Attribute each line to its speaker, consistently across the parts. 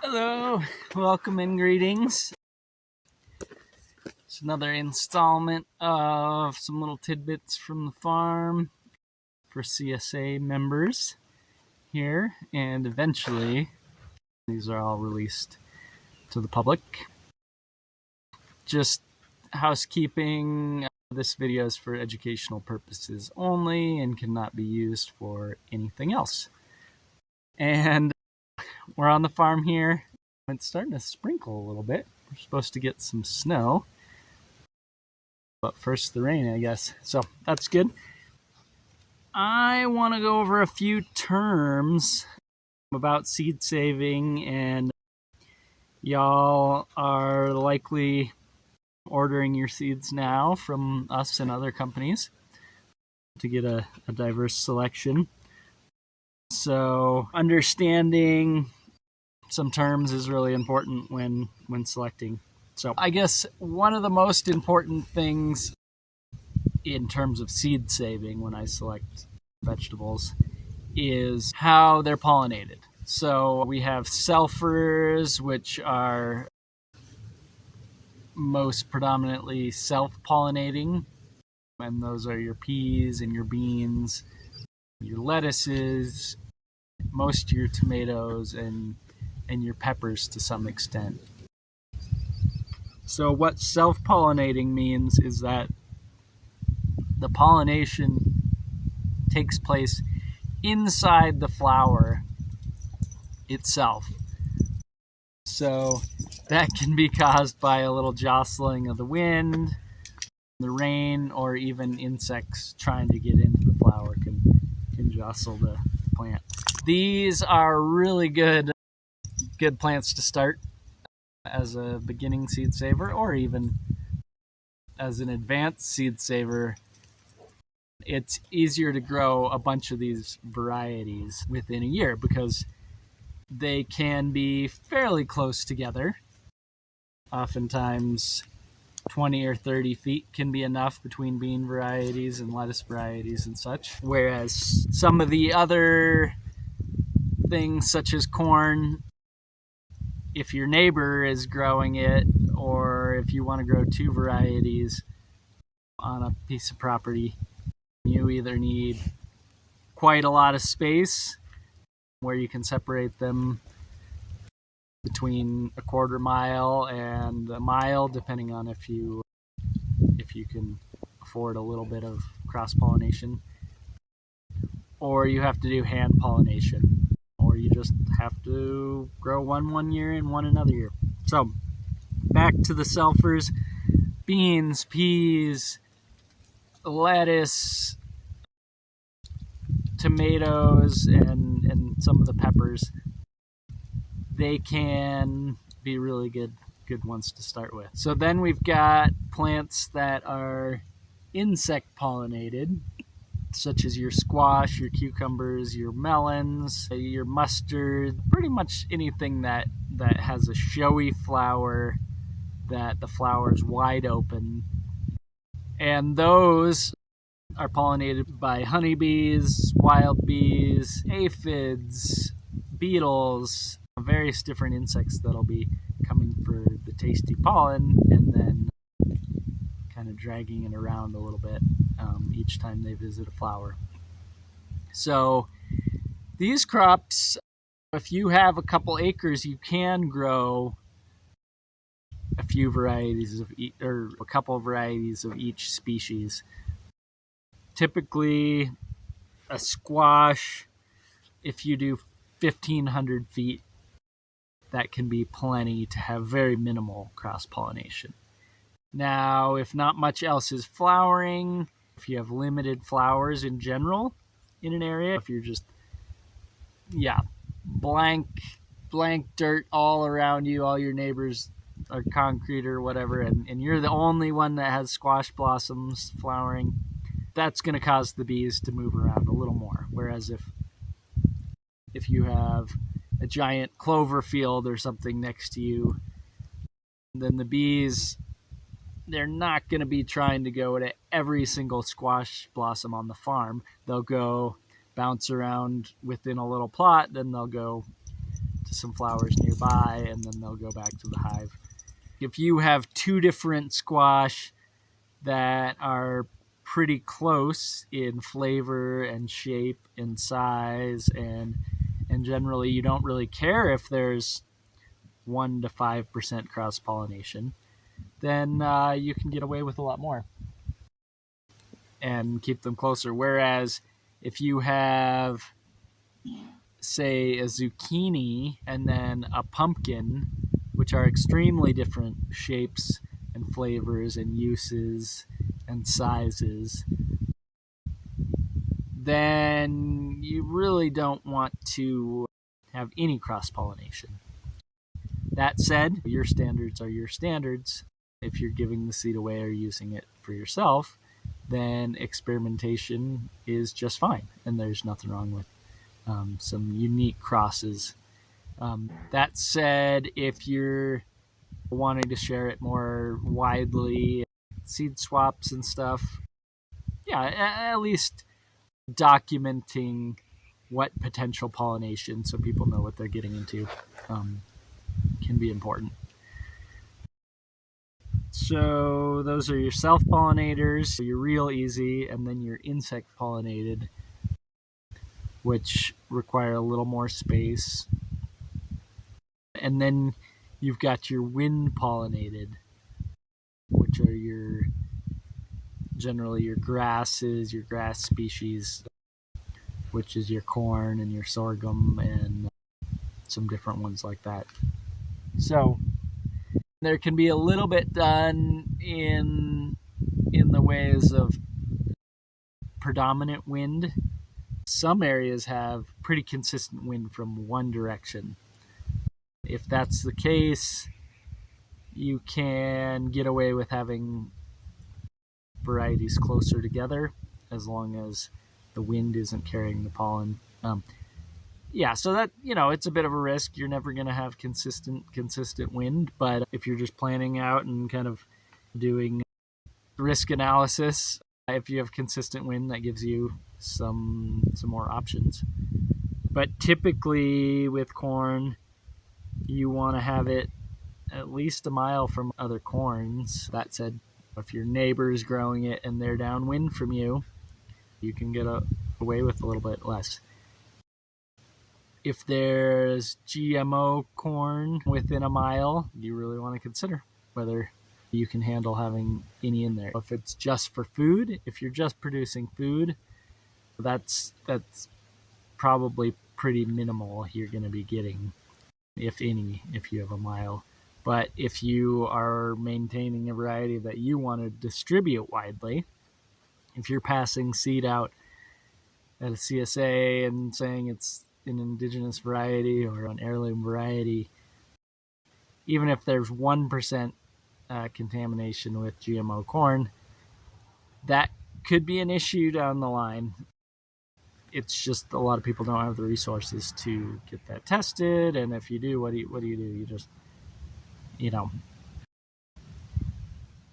Speaker 1: Hello, welcome and greetings. It's another installment of some little tidbits from the farm for CSA members here, and eventually these are all released to the public. Just housekeeping, this video is for educational purposes only and cannot be used for anything else. And we're on the farm here. It's starting to sprinkle a little bit. We're supposed to get some snow. But first the rain, I guess. So that's good. I want to go over a few terms about seed saving, and y'all are likely ordering your seeds now from us and other companies to get a diverse selection. So understanding some terms is really important when selecting. So I guess one of the most important things in terms of seed saving when I select vegetables is how they're pollinated. So we have selfers, which are most predominantly self-pollinating, and those are your peas and your beans, your lettuces, most of your tomatoes, and your peppers to some extent. So what self-pollinating means is that the pollination takes place inside the flower itself. So that can be caused by a little jostling of the wind, the rain, or even insects trying to get into the flower can jostle the plant. These are really good plants to start as a beginning seed saver, or even as an advanced seed saver. It's easier to grow a bunch of these varieties within a year because they can be fairly close together. Oftentimes 20 or 30 feet can be enough between bean varieties and lettuce varieties and such. Whereas some of the other things, such as corn, if your neighbor is growing it, or if you want to grow two varieties on a piece of property, you either need quite a lot of space where you can separate them between a quarter mile and a mile, depending on if you can afford a little bit of cross-pollination, or you have to do hand pollination, or you just have to grow one year and one another year. So back to the selfers: beans, peas, lettuce, tomatoes, and some of the peppers. They can be really good ones to start with. So then we've got plants that are insect pollinated, such as your squash, your cucumbers, your melons, your mustard, pretty much anything that has a showy flower, that the flower is wide open. And those are pollinated by honeybees, wild bees, aphids, beetles, various different insects that'll be coming for the tasty pollen and then kind of dragging it around a little bit each time they visit a flower. So these crops, if you have a couple acres, you can grow a few varieties of or a couple of varieties of each species. Typically, a squash, if you do 1,500 feet, that can be plenty to have very minimal cross-pollination. Now, if not much else is flowering, if you have limited flowers in general in an area, if you're just, blank dirt all around you, all your neighbors are concrete or whatever, and you're the only one that has squash blossoms flowering, that's going to cause the bees to move around a little more. Whereas if you have a giant clover field or something next to you, then the bees, they're not going to be trying to go to every single squash blossom on the farm. They'll go bounce around within a little plot, then they'll go to to some flowers nearby, and then they'll go back to the hive. If you have two different squash that are pretty close in flavor and shape and size, and generally you don't really care if there's 1 to 5% cross pollination, then you can get away with a lot more and keep them closer. Whereas if you have, say, a zucchini and then a pumpkin, which are extremely different shapes and flavors and uses and sizes, then you really don't want to have any cross-pollination. That said, your standards are your standards. If you're giving the seed away or using it for yourself, then experimentation is just fine, and there's nothing wrong with some unique crosses. That said, if you're wanting to share it more widely, seed swaps and stuff, yeah, at least documenting what potential pollination so people know what they're getting into can be important. So those are your self-pollinators, your real easy, and then your insect-pollinated, which require a little more space. And then you've got your wind-pollinated, which are generally your grasses, your grass species, which is your corn and your sorghum and some different ones like that. So there can be a little bit done in the ways of predominant wind. Some areas have pretty consistent wind from one direction. If that's the case, you can get away with having varieties closer together as long as the wind isn't carrying the pollen. Yeah, so that, it's a bit of a risk. You're never going to have consistent wind, but if you're just planning out and kind of doing risk analysis, if you have consistent wind, that gives you some more options. But typically with corn, you want to have it at least a mile from other corns. That said, if your neighbor's growing it and they're downwind from you, you can get away with a little bit less. If there's GMO corn within a mile, you really want to consider whether you can handle having any in there. If it's just for food, if you're just producing food, that's probably pretty minimal you're going to be getting, if any, if you have a mile. But if you are maintaining a variety that you want to distribute widely, if you're passing seed out at a CSA and saying it's an indigenous variety or an heirloom variety, even if there's 1% contamination with GMO corn, that could be an issue down the line. It's just a lot of people don't have the resources to get that tested, and if you do, what do you do? You just,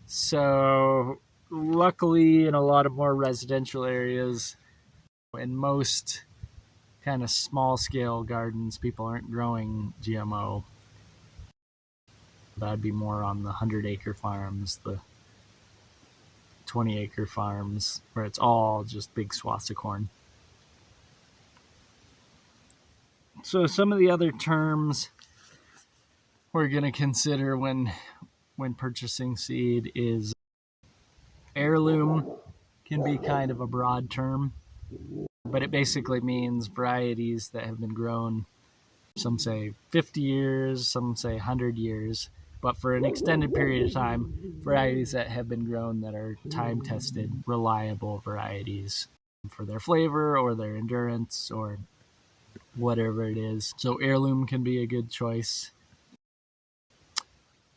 Speaker 1: So luckily, in a lot of more residential areas, in most kind of small-scale gardens, people aren't growing GMO. That'd be more on the 100-acre farms, the 20-acre farms, where it's all just big swaths of corn. So some of the other terms we're going to consider when purchasing seed is heirloom. Can be kind of a broad term, but it basically means varieties that have been grown, some say 50 years, some say 100 years, but for an extended period of time, varieties that have been grown that are time-tested, reliable varieties for their flavor or their endurance or whatever it is. So heirloom can be a good choice.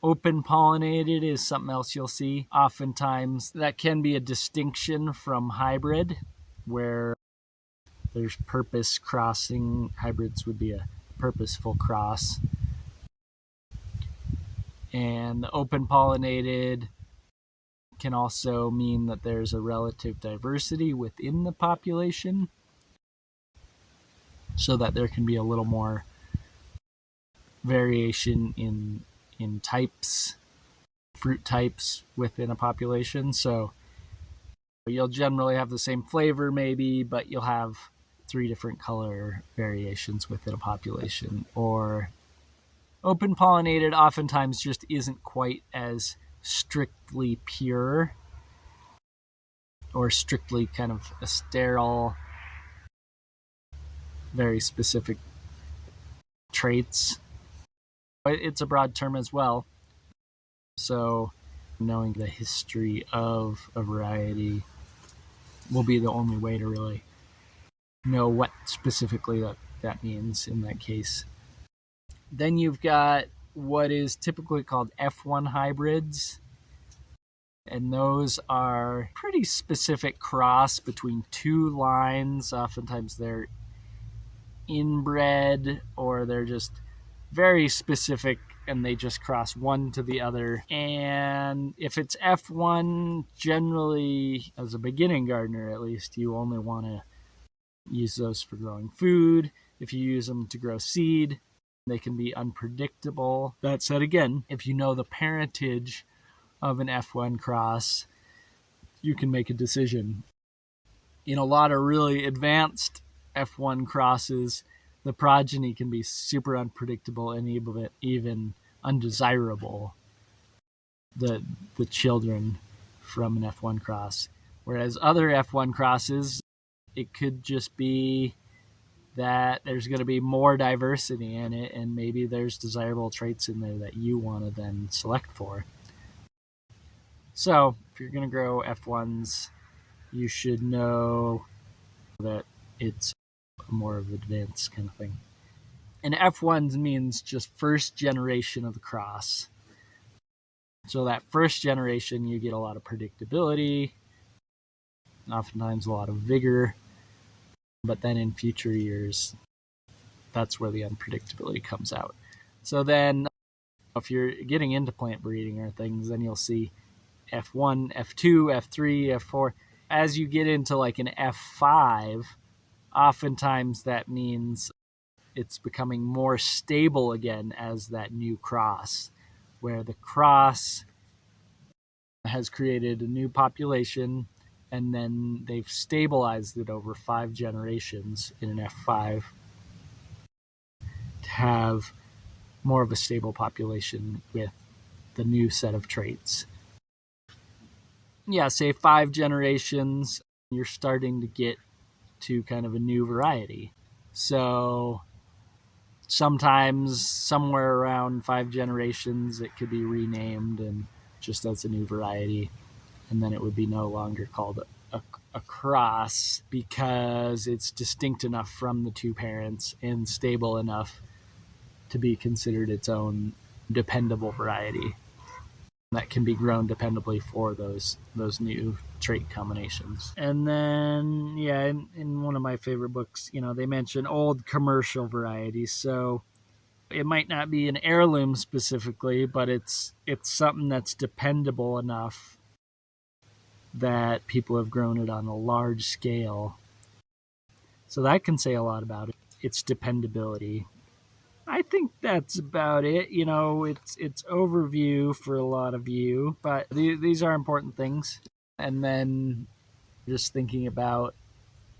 Speaker 1: Open pollinated is something else you'll see. Oftentimes that can be a distinction from hybrid, where there's purpose crossing. Hybrids would be a purposeful cross. And the open pollinated can also mean that there's a relative diversity within the population, so that there can be a little more variation in types, fruit types within a population. So you'll generally have the same flavor maybe, but you'll have 3 different color variations within a population. Or open pollinated oftentimes just isn't quite as strictly pure or strictly kind of a sterile, very specific traits. It's a broad term as well. So knowing the history of a variety will be the only way to really know what specifically that means in that case. Then you've got what is typically called F1 hybrids. And those are pretty specific cross between 2 lines. Oftentimes they're inbred or they're just very specific and they just cross one to the other. And if it's F1, generally, as a beginning gardener at least, you only want to use those for growing food. If you use them to grow seed, they can be unpredictable. That said, again, if you know the parentage of an F1 cross, you can make a decision. In a lot of really advanced F1 crosses, the progeny can be super unpredictable and even undesirable, the children from an F1 cross. Whereas other F1 crosses, it could just be that there's going to be more diversity in it, and maybe there's desirable traits in there that you want to then select for. So if you're going to grow F1s, you should know that it's more of an advanced kind of thing. And F1s means just first generation of the cross. So that first generation, you get a lot of predictability, oftentimes a lot of vigor. But then in future years, that's where the unpredictability comes out. So then if you're getting into plant breeding or things, then you'll see F1, F2, F3, F4. As you get into like an F5, oftentimes that means it's becoming more stable again as that new cross, where the cross has created a new population and then they've stabilized it over 5 generations in an F5 to have more of a stable population with the new set of traits. Yeah, say 5 generations, you're starting to get to kind of a new variety. So sometimes somewhere around 5 generations, it could be renamed and just as a new variety. And then it would be no longer called a cross because it's distinct enough from the 2 parents and stable enough to be considered its own dependable variety that can be grown dependably for those new trait combinations. And then, yeah, in one of my favorite books, they mention old commercial varieties. So it might not be an heirloom specifically, but it's something that's dependable enough that people have grown it on a large scale. So that can say a lot about it. Its dependability. I think that's about it. It's overview for a lot of you, but these are important things. And then just thinking about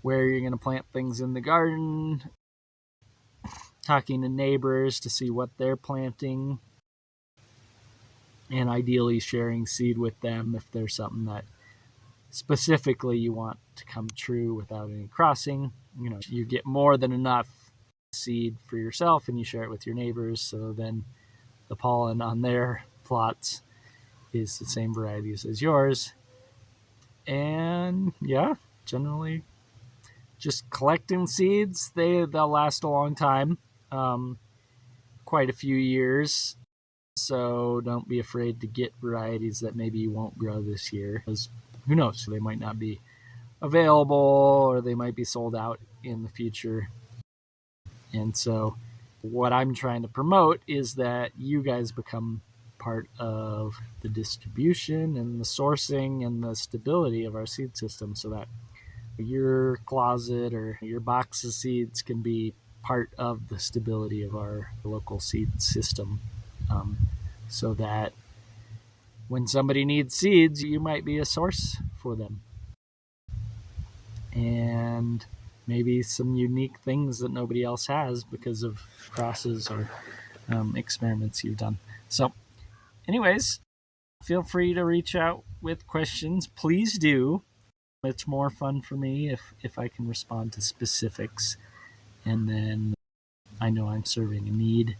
Speaker 1: where you're going to plant things in the garden, talking to neighbors to see what they're planting, and ideally sharing seed with them if there's something that specifically you want to come true without any crossing. You get more than enough seed for yourself and you share it with your neighbors, so then the pollen on their plots is the same varieties as yours. And yeah, generally just collecting seeds. They'll last a long time, quite a few years. So don't be afraid to get varieties that maybe you won't grow this year, because who knows, they might not be available or they might be sold out in the future. And so what I'm trying to promote is that you guys become part of the distribution and the sourcing and the stability of our seed system, so that your closet or your box of seeds can be part of the stability of our local seed system, so that when somebody needs seeds, you might be a source for them. And maybe some unique things that nobody else has because of crosses or experiments you've done. So anyways, feel free to reach out with questions. Please do. It's more fun for me if I can respond to specifics, and then I know I'm serving a need.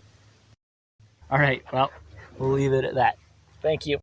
Speaker 1: All right, well, we'll leave it at that. Thank you.